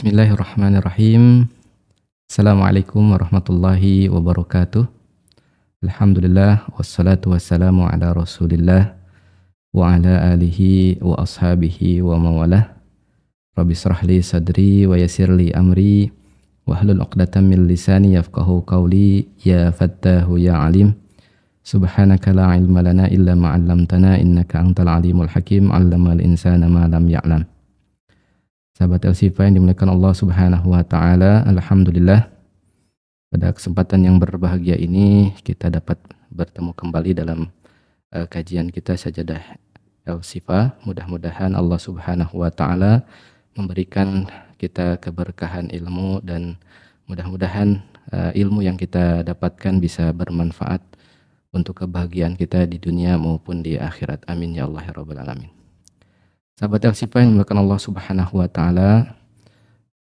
Bismillahirrahmanirrahim. Assalamualaikum warahmatullahi wabarakatuh. Alhamdulillah wassalatu wassalamu ala Rasulillah wa ala alihi wa ashabihi wa mawalah. Rabbi shrah li sadri wa yassir li amri wahlul 'uqdatam min lisani yafqahu qawli. Ya Fattahu ya Alim. Subhanaka la ilma lana illa ma 'allamtana innaka antal alimul hakim. 'Allamal insana ma lam ya'lam. Sahabat El-Shifa yang dimuliakan Allah Subhanahu wa taala, alhamdulillah pada kesempatan yang berbahagia ini kita dapat bertemu kembali dalam kajian kita Sajadah El-Shifa. Mudah-mudahan Allah Subhanahu wa taala memberikan kita keberkahan ilmu dan mudah-mudahan ilmu yang kita dapatkan bisa bermanfaat untuk kebahagiaan kita di dunia maupun di akhirat. Amin ya Allah ya rabbal alamin. Sahabat El-Shifa yang dimuliakan Allah Subhanahu wa taala,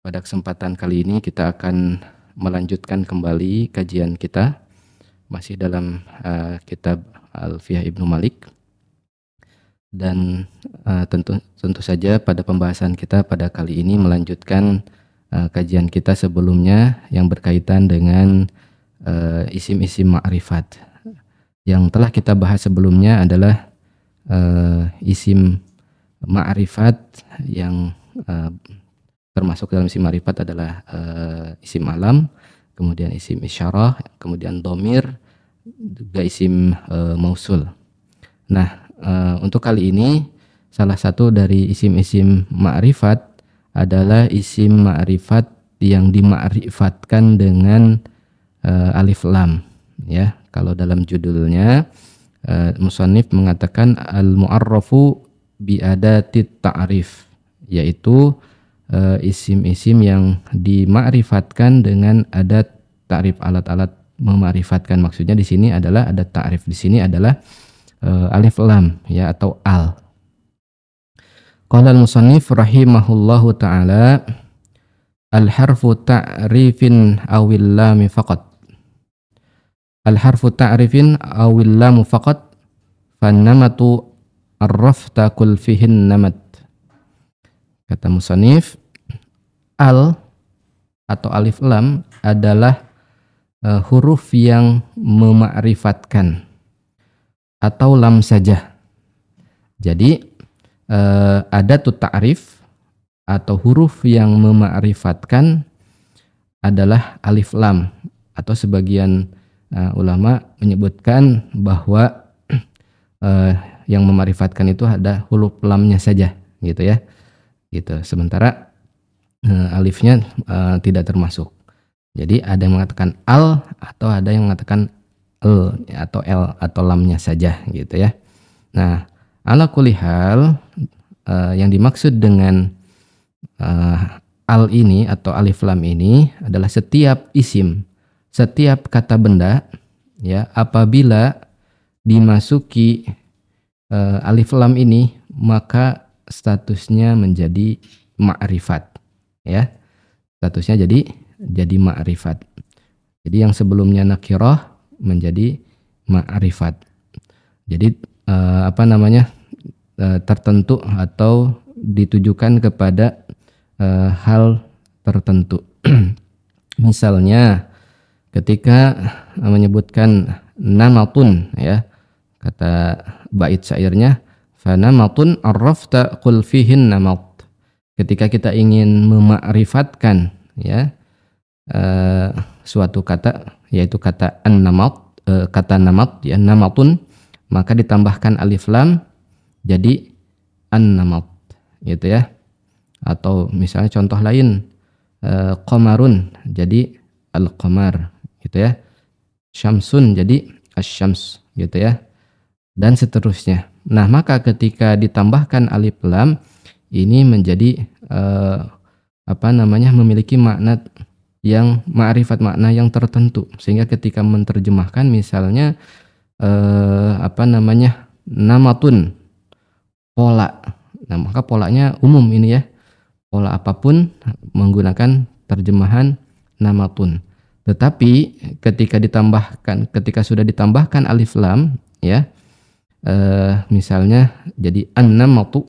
pada kesempatan kali ini kita akan melanjutkan kembali kajian kita masih dalam kitab Alfiyah Ibnu Malik. Dan tentu saja pada pembahasan kita pada kali ini melanjutkan kajian kita sebelumnya yang berkaitan dengan isim-isim ma'rifat. Yang telah kita bahas sebelumnya adalah isim ma'rifat yang termasuk dalam isim ma'rifat adalah isim alam, kemudian isim isyarah, kemudian dhamir, juga isim mausul. Nah, untuk kali ini salah satu dari isim-isim ma'rifat adalah isim ma'rifat yang dima'rifatkan dengan alif lam, ya. Kalau dalam judulnya musannif mengatakan al-mu'arrafu bi'adatit ta'rif, yaitu isim-isim yang dima'rifatkan dengan adat ta'rif, alat-alat mema'rifatkan. Maksudnya di sini adalah adat ta'rif, di sini adalah alif lam, ya, atau al. Qala al-musannif rahimahullahu ta'ala al-harfu ta'rifin awil lam faqat. Al-harfu ta'rifin awil lam faqat fannamatu arrafta kul fihin namat. Kata musannif, al atau alif lam adalah huruf yang mema'rifatkan atau lam saja. Jadi adatut ta'rif atau huruf yang mema'rifatkan adalah alif lam, atau sebagian ulama menyebutkan bahwa yang memarifatkan itu ada huruf lamnya saja, gitu ya, gitu. Sementara alifnya tidak termasuk. Jadi ada yang mengatakan al atau ada yang mengatakan l atau l atau lamnya saja, gitu ya. Nah, ala kulli hal yang dimaksud dengan al ini atau alif lam ini adalah setiap isim, setiap kata benda, ya, apabila dimasuki alif lam ini maka statusnya menjadi ma'rifat, ya. Statusnya jadi ma'rifat. Jadi yang sebelumnya nakirah menjadi ma'rifat. Jadi tertentu atau ditujukan kepada hal tertentu. Misalnya ketika menyebutkan namatun, ya, kata bait syairnya fanamatun arrafta qul fihin namat. Ketika kita ingin mema'rifatkan, ya, suatu kata, yaitu kata an-namat, kata namat, ya, namatun, maka ditambahkan alif lam jadi an-namat, gitu ya. Atau misalnya contoh lain, qamarun jadi al-qamar, gitu ya. Syamsun jadi asy-syams, gitu ya. Dan seterusnya. Nah, maka ketika ditambahkan alif lam ini menjadi memiliki makna yang ma'rifat, makna yang tertentu, sehingga ketika menerjemahkan misalnya namatun, pola. Nah, maka polanya umum ini, ya. Pola apapun menggunakan terjemahan namatun. Tetapi ketika sudah ditambahkan alif lam, ya, misalnya jadi an-namatu,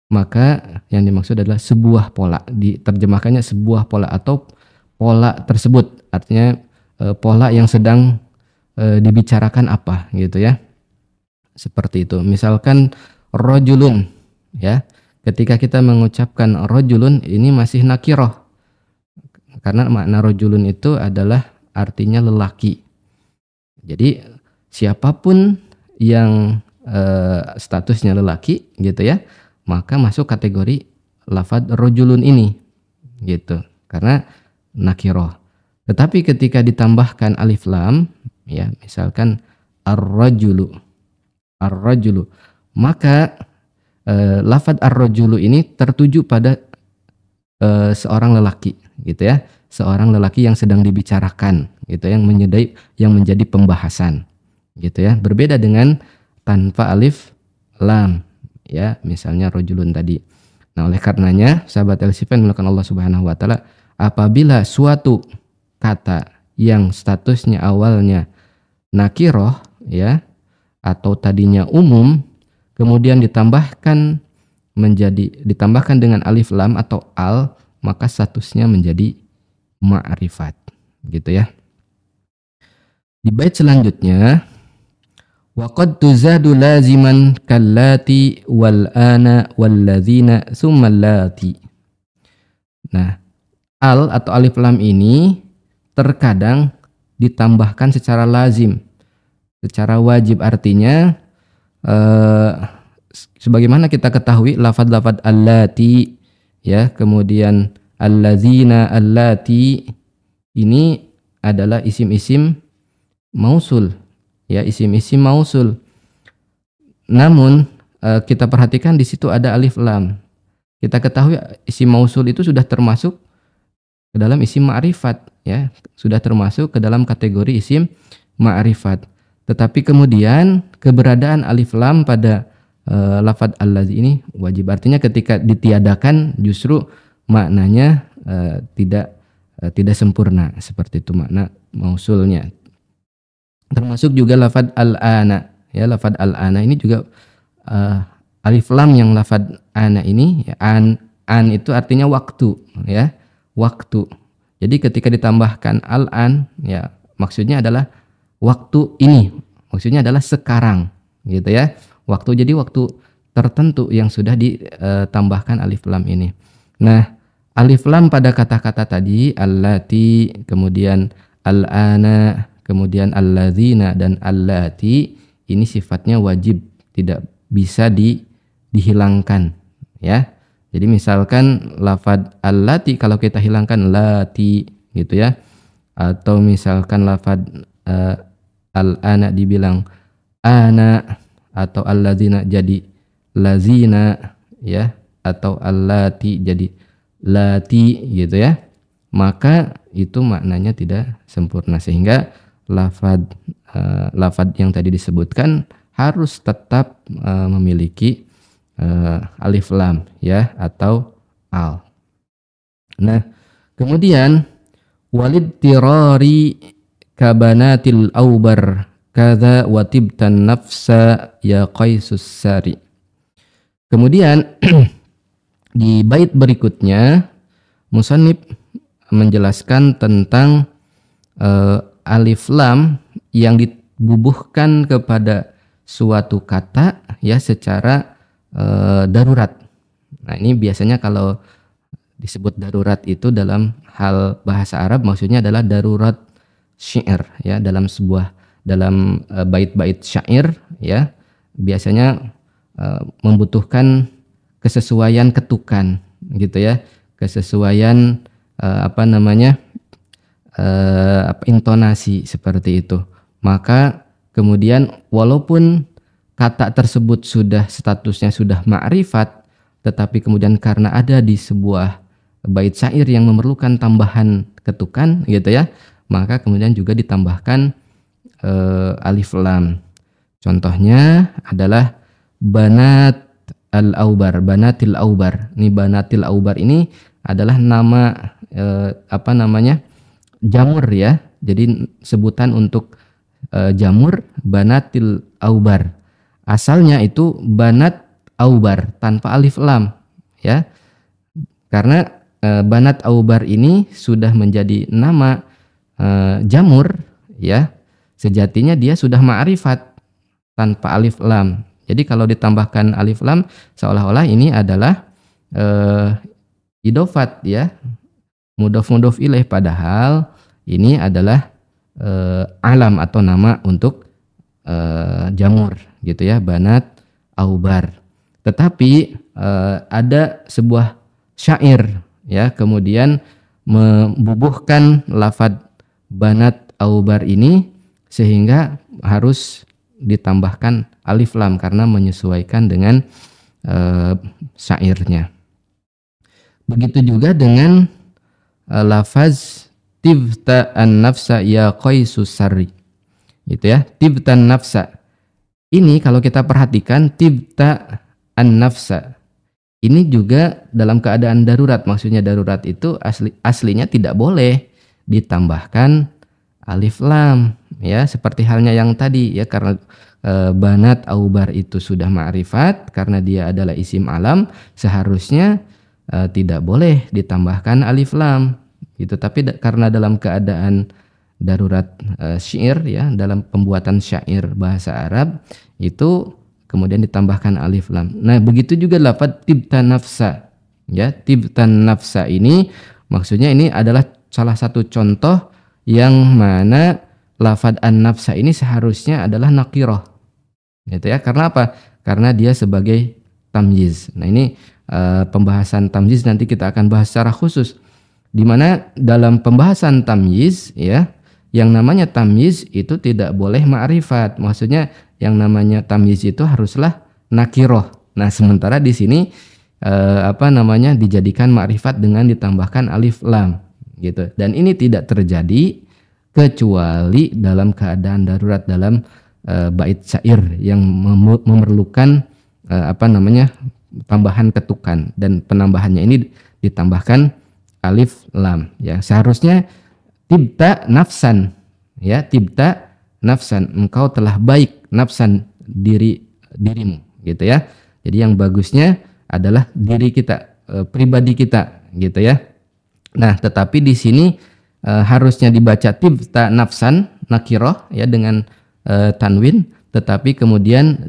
maka yang dimaksud adalah sebuah pola. Diterjemahkannya sebuah pola atau pola tersebut, artinya pola yang sedang dibicarakan apa gitu ya. Seperti itu. Misalkan rojulun ya. Ketika kita mengucapkan rojulun ini masih nakiroh. Karena makna rojulun itu adalah artinya lelaki. Jadi siapapun yang statusnya lelaki gitu ya, maka masuk kategori lafadz rojulun ini gitu. Karena nakiroh. Tetapi ketika ditambahkan alif lam ya, misalkan ar-rajulu, maka lafadz ar-rajulu ini tertuju pada seorang lelaki gitu ya, seorang lelaki yang sedang dibicarakan gitu, yang menjadi pembahasan gitu ya, berbeda dengan tanpa alif lam ya, misalnya rajulun tadi. Nah, oleh karenanya sahabat LCP melakukan Allah Subhanahu wa taala, apabila suatu kata yang statusnya awalnya nakiroh ya, atau tadinya umum, kemudian ditambahkan dengan alif lam atau al, maka statusnya menjadi ma'rifat gitu ya. Di bait selanjutnya, wa qad tuzadu laziman kallati wal ana wal ladzina tsumma allati. Nah, al atau alif lam ini terkadang ditambahkan secara lazim, secara wajib, artinya sebagaimana kita ketahui lafadz-lafadz allati ya, kemudian allazina, allati ini adalah isim-isim mausul ya, isim-isim mausul. Namun kita perhatikan di situ ada alif lam. Kita ketahui isim mausul itu sudah termasuk ke dalam isim ma'rifat ya, sudah termasuk ke dalam kategori isim ma'rifat. Tetapi kemudian keberadaan alif lam pada lafadz allazi ini wajib, artinya ketika ditiadakan justru maknanya tidak sempurna, seperti itu makna mausulnya. Termasuk juga lafadz al-ana ya, lafadz al-ana ini juga alif lam yang lafadz ana ini ya, an itu artinya waktu ya, waktu. Jadi ketika ditambahkan al-an ya, maksudnya adalah waktu ini, maksudnya adalah sekarang gitu ya, waktu, jadi waktu tertentu yang sudah ditambahkan alif lam ini. Nah, alif lam pada kata-kata tadi allati, kemudian al-ana, kemudian alladzina dan allati, ini sifatnya wajib, tidak bisa dihilangkan ya. Jadi misalkan lafadz allati kalau kita hilangkan lati gitu ya, atau misalkan lafadz al-ana dibilang ana, atau alladzina jadi lazina ya, atau allati jadi lati gitu ya, maka itu maknanya tidak sempurna, sehingga lafadz yang tadi disebutkan harus tetap memiliki alif lam ya, atau al. Nah, kemudian walid tirari kabanatil aubar kadza watibtan nafsa ya qaisus sari. Kemudian di bait berikutnya musannif menjelaskan tentang alif lam yang dibubuhkan kepada suatu kata ya secara darurat. Nah, ini biasanya kalau disebut darurat itu dalam hal bahasa Arab maksudnya adalah darurat syair ya, dalam bait-bait syair ya, biasanya membutuhkan kesesuaian ketukan gitu ya, kesesuaian intonasi seperti itu. Maka kemudian walaupun kata tersebut statusnya sudah ma'rifat, tetapi kemudian karena ada di sebuah bait syair yang memerlukan tambahan ketukan gitu ya, maka kemudian juga ditambahkan alif lam. Contohnya adalah banat al-aubar, banatil aubar. Ini banatil aubar ini adalah nama jamur ya. Jadi sebutan untuk jamur banatil aubar. Asalnya itu banat aubar tanpa alif lam ya. Karena Banat Aubar ini sudah menjadi nama jamur, ya. Sejatinya dia sudah ma'rifat tanpa alif lam. Jadi kalau ditambahkan alif lam seolah-olah ini adalah idofat, ya, mudhof ilaih, padahal ini adalah alam atau nama untuk jamur gitu ya, Banat Aubar. Tetapi ada sebuah syair ya kemudian membubuhkan lafadz Banat Aubar ini sehingga harus ditambahkan alif lam karena menyesuaikan dengan syairnya. Begitu juga dengan lafaz tibta an-nafsa ya qaisus sarri. Gitu ya, tibtan nafsa. Ini kalau kita perhatikan tibta an-nafsa. Ini juga dalam keadaan darurat. Maksudnya darurat itu aslinya tidak boleh ditambahkan alif lam, ya, seperti halnya yang tadi ya, karena Banat Aubar itu sudah ma'rifat karena dia adalah isim alam, seharusnya tidak boleh ditambahkan alif lam gitu. Tapi karena dalam keadaan darurat syair ya, dalam pembuatan syair bahasa Arab itu kemudian ditambahkan alif lam. Nah, begitu juga lafadz tibtan nafsa. Ya, tibtan nafsa ini maksudnya ini adalah salah satu contoh yang mana lafadz an-nafsa ini seharusnya adalah nakirah. Gitu ya. Karena apa? Karena dia sebagai tamyiz. Nah, ini pembahasan tamyiz nanti kita akan bahas secara khusus. Di mana dalam pembahasan tamyiz ya, yang namanya tamyiz itu tidak boleh ma'rifat. Maksudnya yang namanya tamyiz itu haruslah nakiroh. Nah, sementara di sini dijadikan ma'rifat dengan ditambahkan alif lam gitu. Dan ini tidak terjadi kecuali dalam keadaan darurat, dalam bait syair yang memerlukan tambahan ketukan, dan penambahannya ini ditambahkan alif lam ya. Seharusnya tibta nafsan ya, tibta nafsan, engkau telah baik nafsan dirimu gitu ya. Jadi yang bagusnya adalah diri kita, pribadi kita gitu ya. Nah, tetapi di sini harusnya dibaca tibta nafsan nakirah ya dengan tanwin, tetapi kemudian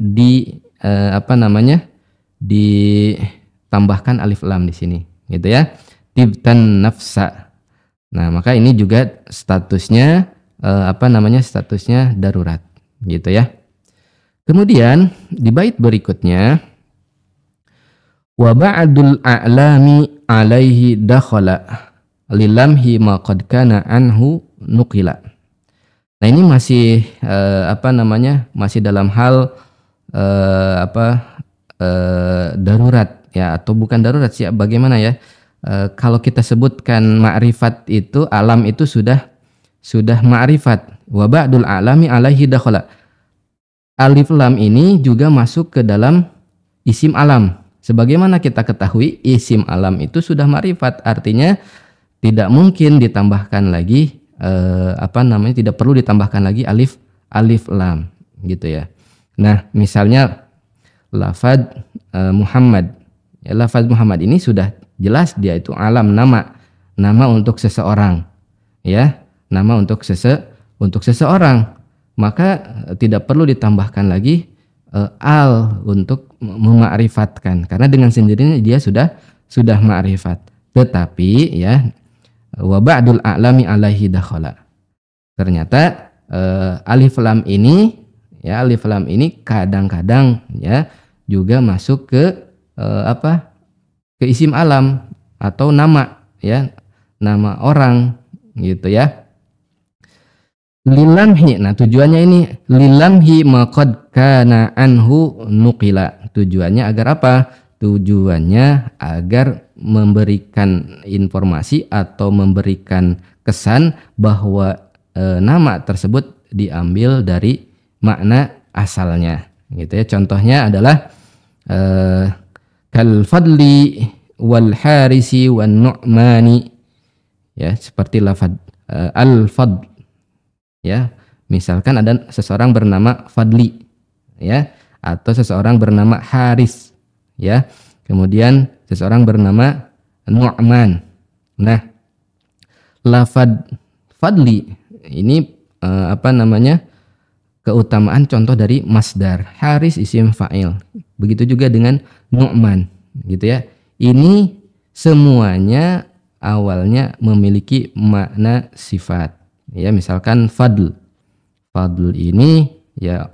ditambahkan alif lam di sini gitu ya. Tibtan nafsa. Nah, maka ini juga statusnya statusnya darurat gitu ya. Kemudian di bait berikutnya wa ba'dul a'lami alaihi dakhala lilamhi ma qad kana anhu nuqila. Nah, ini masih masih dalam hal darurat ya, atau bukan darurat sih, bagaimana ya? Kalau kita sebutkan ma'rifat itu, alam itu sudah ma'rifat. Wa ba'dul a'lami alaihi dakhala. Alif lam ini juga masuk ke dalam isim alam. Sebagaimana kita ketahui, isim alam itu sudah ma'rifat, artinya tidak mungkin ditambahkan lagi tidak perlu ditambahkan lagi alif lam gitu ya. Nah, misalnya lafadz Muhammad. Ya, lafadz Muhammad ini sudah jelas dia itu alam, nama untuk seseorang ya, nama untuk seseorang, maka tidak perlu ditambahkan lagi al untuk mema'rifatkan, karena dengan sendirinya dia sudah ma'rifat. Tetapi ya, wa ba'dul a'lami alaihi dakhala, ternyata alif lam ini kadang-kadang ya juga masuk ke ke isim alam atau nama ya, nama orang gitu ya. Lilamhi, nah tujuannya ini lilamhi maqad kana anhu nuqila. Tujuannya agar apa? Tujuannya agar memberikan informasi atau memberikan kesan bahwa nama tersebut diambil dari makna asalnya gitu ya. Contohnya adalah kal fadli wal harisi wan nu'mani ya, seperti lafadz al fadl ya. Misalkan ada seseorang bernama Fadli ya, atau seseorang bernama Haris ya. kemudian seseorang bernama Nu'man. Nah, lafad fadli ini keutamaan contoh dari masdar. Haris isim fa'il. Begitu juga dengan Nu'man, gitu ya. Ini semuanya awalnya memiliki makna sifat. Ya, misalkan fadl. Fadl ini ya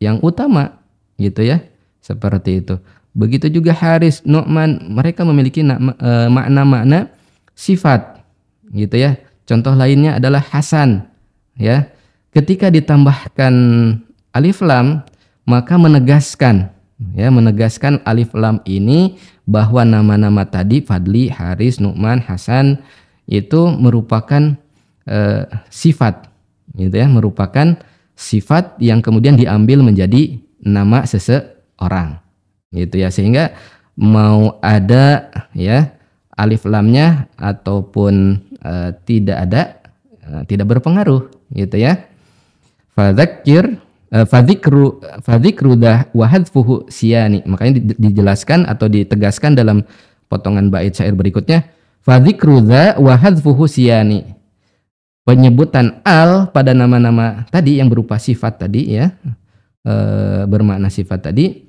yang utama, gitu ya. Seperti itu. Begitu juga Haris, Nu'man, mereka memiliki makna-makna sifat, gitu ya. Contoh lainnya adalah Hasan, ya. Ketika ditambahkan alif lam, maka menegaskan alif lam ini bahwa nama-nama tadi Fadli, Haris, Nu'man, Hasan itu merupakan sifat, gitu ya, merupakan sifat yang kemudian diambil menjadi nama seseorang, gitu ya. Sehingga mau ada ya alif lamnya ataupun tidak ada, tidak berpengaruh, gitu ya. Fadzikru wa hadfuhu siyani. Makanya dijelaskan atau ditegaskan dalam potongan bait syair berikutnya, fadzikru wa hadfuhu siyani. Penyebutan al pada nama-nama tadi yang berupa sifat tadi ya, bermakna sifat tadi,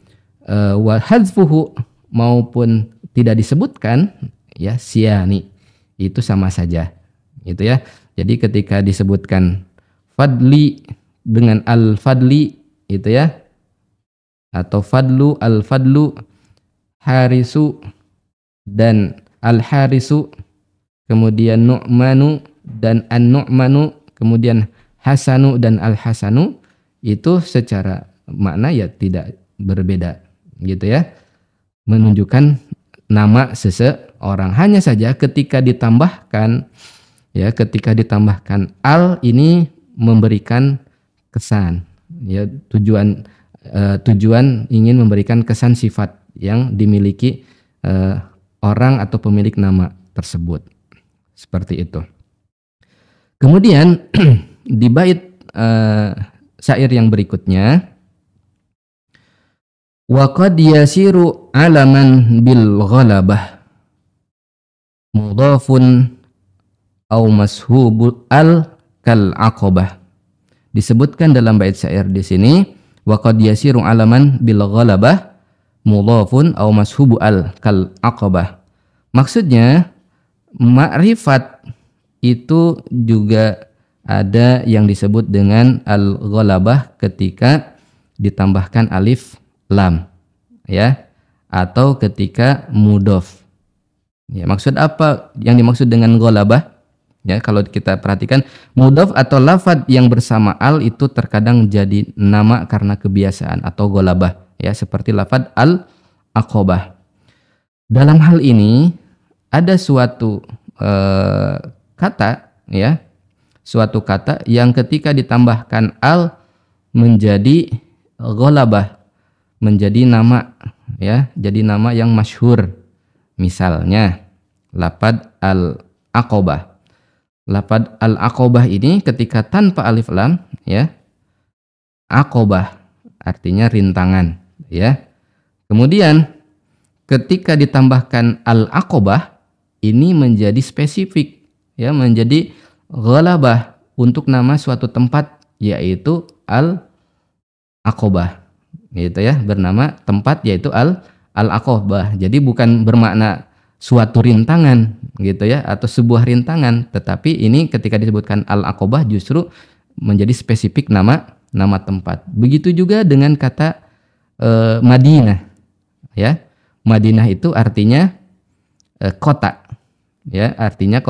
wa hadfuhu maupun tidak disebutkan ya siyani, itu sama saja, gitu ya. Jadi ketika disebutkan fadli dengan al-fadli, itu ya, atau fadlu, al-fadlu, harisu dan al-harisu, kemudian nu'manu dan an-nu'manu, kemudian hasanu dan al-hasanu, itu secara makna ya tidak berbeda, gitu ya, menunjukkan nama seseorang. Hanya saja ketika ditambahkan al ini memberikan kesan, ya, tujuan ingin memberikan kesan sifat yang dimiliki orang atau pemilik nama tersebut, seperti itu. Kemudian di bait syair yang berikutnya, wa qad yasiru alaman bil ghalabah mudhafun aw mashhubul al kal aqabah. Disebutkan dalam bait syair di sini, wa qad yasiru alaman bil ghalabah mudhafun aw mashubu al kal aqabah. Maksudnya ma'rifat itu juga ada yang disebut dengan al ghalabah ketika ditambahkan alif lam, ya, atau ketika mudhaf. Ya, maksud apa yang dimaksud dengan ghalabah? Ya, kalau kita perhatikan, mudhaf atau lafadz yang bersama al itu terkadang jadi nama karena kebiasaan atau ghalabah, ya, seperti lafadz al-aqabah. Dalam hal ini ada suatu kata, ya, suatu kata yang ketika ditambahkan al menjadi ghalabah, menjadi nama, ya, jadi nama yang masyhur. Misalnya lafadz al-aqabah. Lafadz al-aqabah ini ketika tanpa alif lam, ya, aqabah artinya rintangan, ya. Kemudian ketika ditambahkan al-aqabah ini menjadi spesifik, ya, menjadi ghalabah untuk nama suatu tempat, yaitu al-aqabah, gitu ya, bernama tempat yaitu al-aqabah. Jadi bukan bermakna suatu rintangan, gitu ya, atau sebuah rintangan, tetapi ini ketika disebutkan al-aqabah justru menjadi spesifik nama tempat. Begitu juga dengan kata Madinah, ya. Madinah itu artinya kota, ya, artinya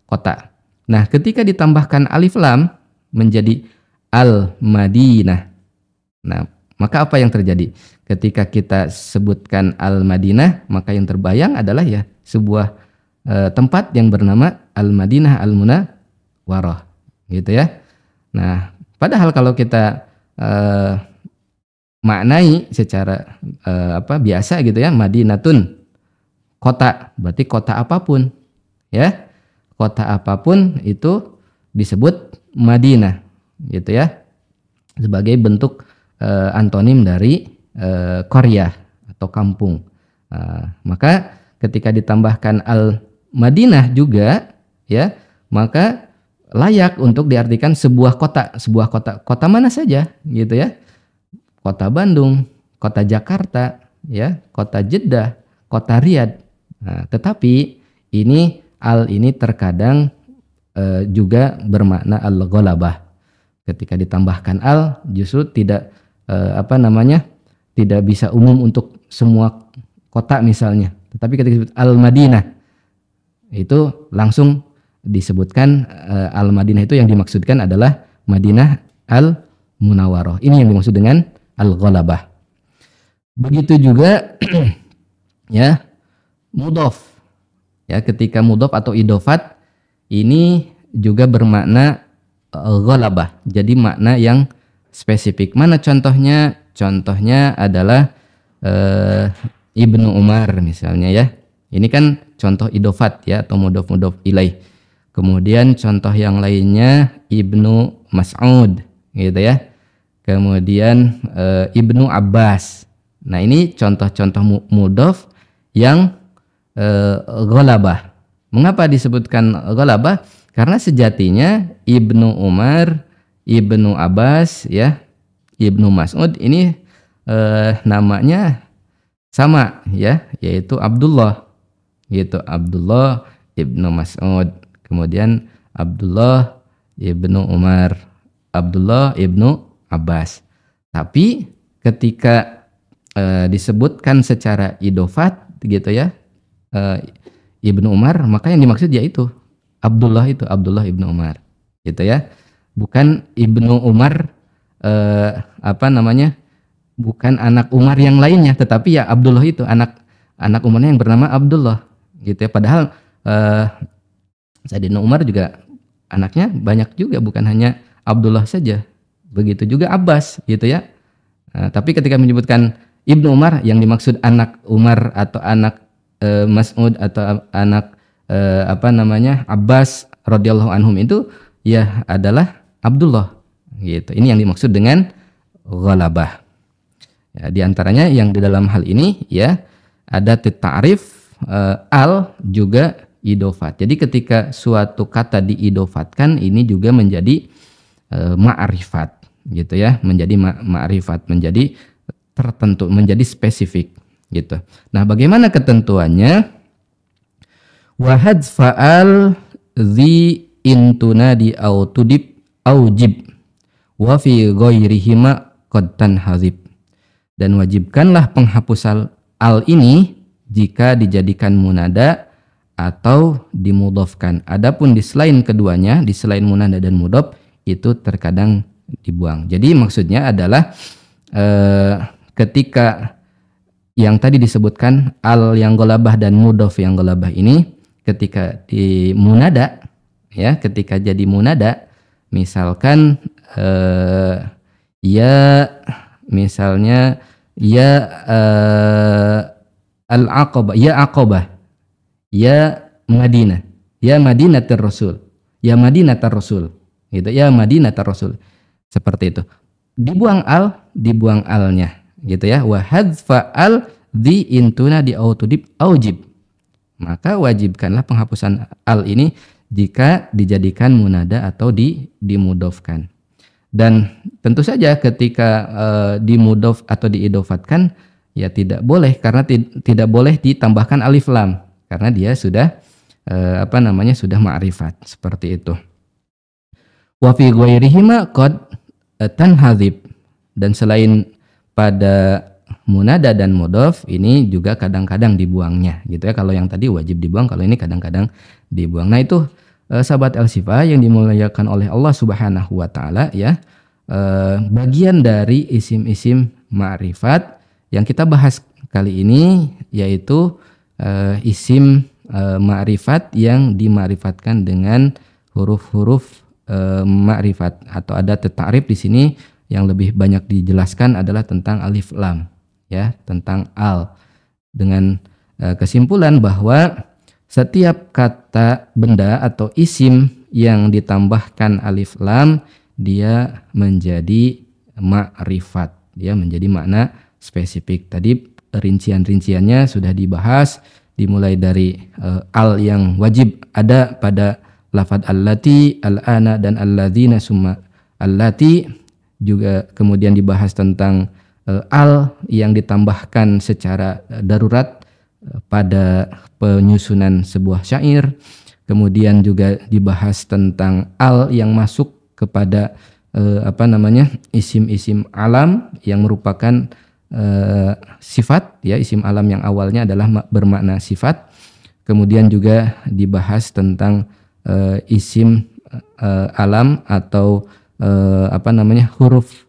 kota. Nah, ketika ditambahkan alif lam menjadi al-Madinah. Nah, maka apa yang terjadi? Ketika kita sebutkan al-Madinah, maka yang terbayang adalah ya sebuah tempat yang bernama Al-Madinah Al-Munawwarah, gitu ya. Nah, padahal kalau kita maknai secara biasa, gitu ya, Madinatun, kota, berarti kota apapun, ya, kota apapun itu disebut Madinah, gitu ya, sebagai bentuk antonim dari qaryah atau kampung Maka ketika ditambahkan al-Madinah juga, ya, maka layak untuk diartikan sebuah kota. Kota mana saja, gitu ya. Kota Bandung, kota Jakarta, ya, kota Jeddah, kota Riyadh. Tetapi ini terkadang juga bermakna al-ghalabah. Ketika ditambahkan al, justru tidak tidak bisa umum untuk semua kota misalnya. Tetapi ketika disebut al-Madinah, itu langsung disebutkan al-Madinah itu yang dimaksudkan adalah Madinah al-Munawwarah. Ini yang dimaksud dengan al-ghalabah. Begitu juga ya, mudhof. Ya, ketika mudhof atau idofat ini juga bermakna ghalabah. Jadi makna yang spesifik. Mana contohnya? Contohnya adalah Ibnu Umar misalnya ya. Ini kan contoh idofat ya, atau mudhof ilaih. Kemudian contoh yang lainnya Ibnu Mas'ud gitu ya. Kemudian Ibnu Abbas. Nah, ini contoh-contoh mudhof yang ghalabah. Mengapa disebutkan ghalabah? Karena sejatinya Ibnu Umar, Ibnu Abbas ya, Ibnu Mas'ud ini namanya sama ya, yaitu Abdullah. Yaitu Abdullah Ibnu Mas'ud. Kemudian Abdullah Ibnu Umar, Abdullah Ibnu Abbas. Tapi ketika disebutkan secara idofat gitu ya, Ibnu Umar, maka yang dimaksud yaitu Abdullah Ibnu Umar gitu ya. Bukan Ibnu Umar bukan anak Umar yang lainnya, tetapi ya Abdullah itu anak Umarnya yang bernama Abdullah gitu ya. Padahal Sayyidina Umar juga anaknya banyak juga, bukan hanya Abdullah saja. Begitu juga Abbas gitu ya. Tapi ketika menyebutkan Ibnu Umar, yang dimaksud anak Umar atau anak Mas'ud atau anak Abbas radhiyallahu anhum itu ya adalah Abdullah gitu. Ini yang dimaksud dengan ghalabah. Ya, di antaranya yang di dalam hal ini ya ada ta'rif, al juga idofat. Jadi ketika suatu kata diidofatkan, ini juga menjadi ma'rifat gitu ya, menjadi ma'rifat, menjadi tertentu, menjadi spesifik gitu. Nah, bagaimana ketentuannya? Wa hadfa'al dhi intunadi au tudib au jib wa fi ghairihima qad tanhazib. Dan wajibkanlah penghapus al ini jika dijadikan munada atau dimudhofkan. Adapun di selain keduanya, di selain munada dan mudhof, itu terkadang dibuang. Jadi maksudnya adalah ketika yang tadi disebutkan al yang ghalabah dan mudhof yang ghalabah ini, ketika di munada ya, ketika jadi munada, misalkan ya misalnya ya al-aqabah, ya aqabah, ya Madinah, ya Madinatur Rasul, ya Madinatur Rasul gitu, ya Madinatur Rasul, seperti itu. Dibuang alnya gitu ya. Wa hadfa al di intuna di autudib aujib. Maka wajibkanlah penghapusan al ini jika dijadikan munada atau dimudhofkan. Dan tentu saja ketika dimudhof atau diidofatkan ya tidak boleh, karena tidak boleh ditambahkan alif lam, karena dia sudah sudah ma'rifat, seperti itu. Wa fi ghairihima qad tanhazib. Dan selain pada munada dan mudhof ini juga kadang-kadang dibuangnya gitu ya. Kalau yang tadi wajib dibuang, kalau ini kadang-kadang dibuang. Nah, itu sahabat Al-Shifa yang dimuliakan oleh Allah Subhanahu wa taala ya, bagian dari isim-isim ma'rifat yang kita bahas kali ini, yaitu isim ma'rifat yang dima'rifatkan dengan huruf-huruf ma'rifat, atau ada ta'rif di sini yang lebih banyak dijelaskan adalah tentang alif lam ya, tentang al, dengan kesimpulan bahwa setiap kata benda atau isim yang ditambahkan alif lam dia menjadi ma'rifat, dia menjadi makna spesifik. Tadi rincian-rinciannya sudah dibahas, dimulai dari al yang wajib ada pada lafadz allati, al-ana dan alladzina summa allati, juga kemudian dibahas tentang al yang ditambahkan secara darurat pada penyusunan sebuah syair. Kemudian juga dibahas tentang al yang masuk kepada isim-isim alam yang merupakan sifat, ya, isim alam yang awalnya adalah bermakna sifat. Kemudian juga dibahas tentang isim alam atau huruf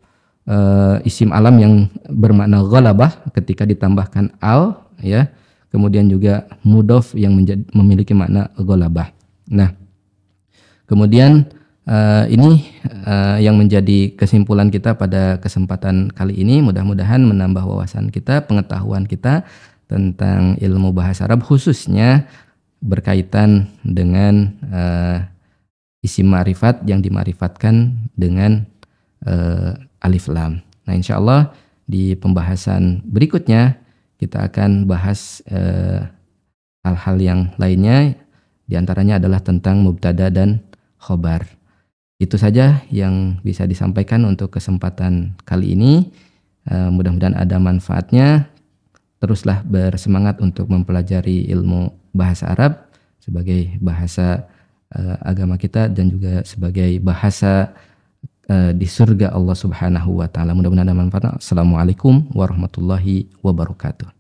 isim alam yang bermakna ghalabah ketika ditambahkan al, ya. Kemudian juga mudhof yang memiliki makna ghalabah. Nah, kemudian ini yang menjadi kesimpulan kita pada kesempatan kali ini. Mudah-mudahan menambah wawasan kita, pengetahuan kita tentang ilmu bahasa Arab, khususnya berkaitan dengan isim ma'rifat yang dima'rifatkan dengan alif lam. Nah, insya Allah di pembahasan berikutnya kita akan bahas hal-hal yang lainnya. Di antaranya adalah tentang mubtada dan khobar. Itu saja yang bisa disampaikan untuk kesempatan kali ini. Mudah-mudahan ada manfaatnya. Teruslah bersemangat untuk mempelajari ilmu bahasa Arab sebagai bahasa agama kita dan juga sebagai bahasa di surga Allah Subhanahu wa taala. Mudah-mudahan ada manfaat. Assalamualaikum warahmatullahi wabarakatuh.